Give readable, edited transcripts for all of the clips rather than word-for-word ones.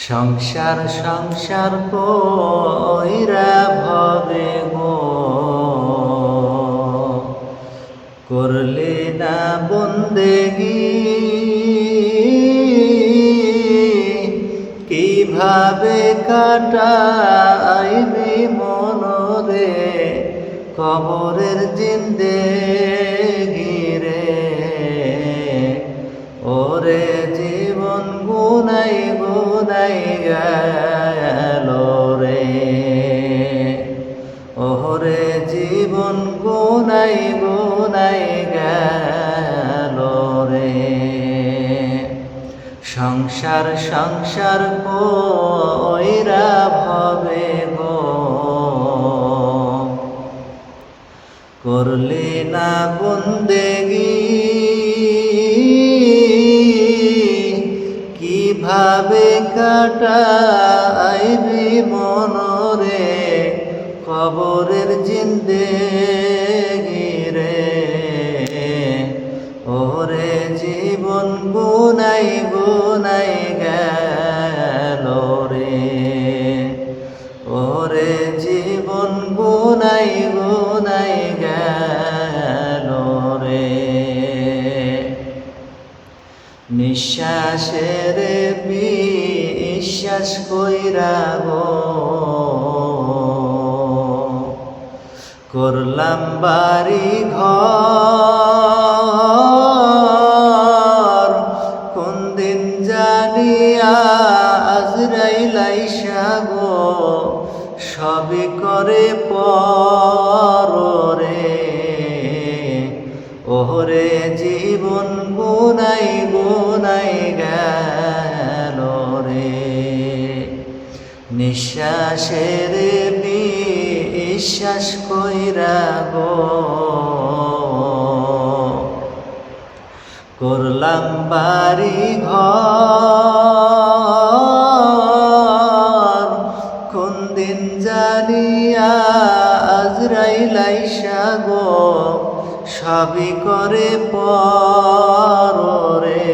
সংসার সংসার কইরা ভবে গো করলে না বন্দেগি, কিভাবে কাটাইবি মনরে কবরের জিন্দেগি রে। ওরে জীবন গুনাই গুনাই গেল রে, ওরে জীবন গুনাই গুনাই গেল রে। সংসার সংসার কইরা ভবে গো করলি না বন্দেগি, কিভাবে কাটাইবি মনরে কবরের জিন্দেগি রে। ওরে জীবন গুনাই গুনাই গেল রে, ওরে জীবন গুনাই গুনাই গেল রে। নিঃশ্বাসের বিশ্বাস কইরা গো করলাম বাড়ি ঘর, কোন দিন জানি আজরাইল আইসা গো সবই করে পরে। ওরে জীবন গুনাই গুনাই গেল রে। নিঃশ্বাসের বিশ্বাস কইরা গো করলাম বাড়ি ঘর, কোন দিন জানিয়া আজরাইল আইসা গো সবই করে পরে।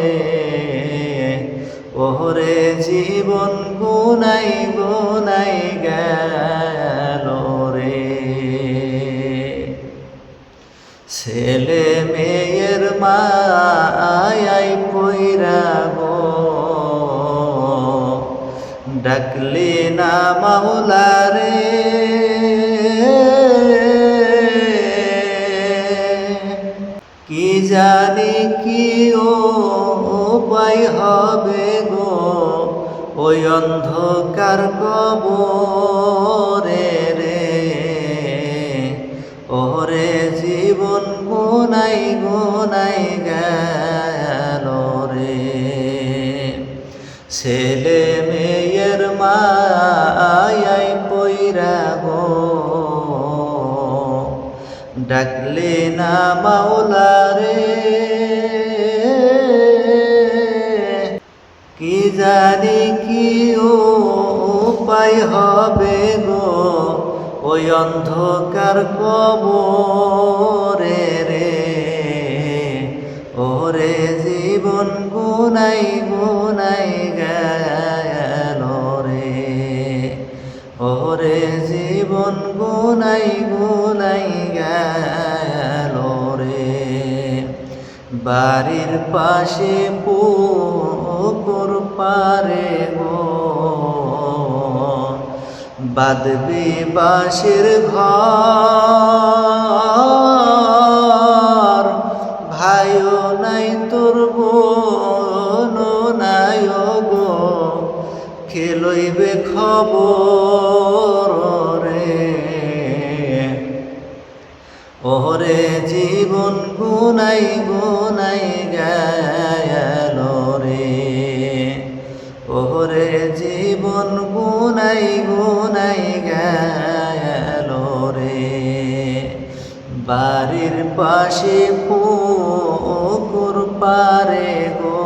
ওরে জীবন গুনাই গুনাই গেল রে। ছেলে মেয়ের মায়াই পইরা গো ডাকলি না মাওলা রে। কি জানি কি উপায় হবে গো ওই অন্ধকার কবরে রে। ওরে জীবন গুনাই গুনাই গেল রে। ছেলে মেয়ের মায়াই পইরা গো ডাকলে না মাওলা রে। কি জানি কি উপায় হবে গো ওই অন্ধকার কবরে রে। ওরে জীবন গুনাই গুনাই গেল রে, ওরে জীবন গুনাই গুনাই গেল রে। বাড়ির পাশে পুকুর পারে গো বাঁধবি বাঁশের ঘর, ভাইও নাই তোর বোনও নাই গো কে লইবে খবর রে। ওরে জীবন গুনাই গুনাই গেল রে, ওরে জীবন গুনাই গুনাই গেল রে। বাড়ির পাশে পুকুর পারে গো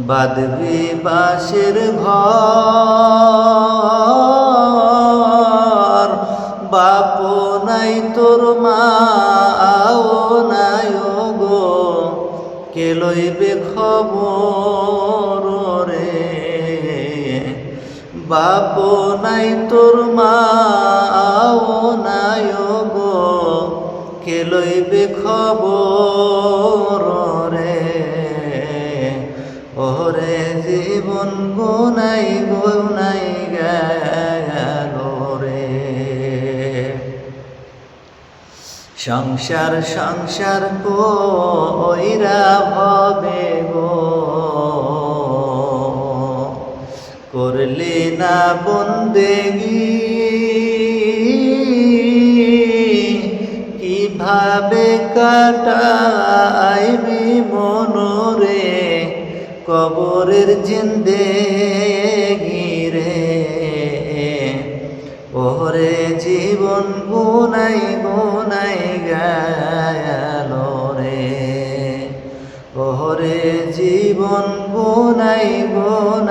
বাঁধবি বাঁশের ঘর, বাপ নাই তোর মাও নাই গো কে লইবে খবর রে। বাপ নাই তোর মাও নাই গো, কে লইবে খবর রে? ওরে জীবন গুনাই গুনাই গেল রে। সংসার সংসার কইরা ভবে গো, করলে না বন্দেগি, কিভাবে কাটাইবি মনরে কবরের জিন্দেগি রে? ওরে জীবন গুনাই গুনাই গেল রে। ওরে জীবন গুনাই গুনাই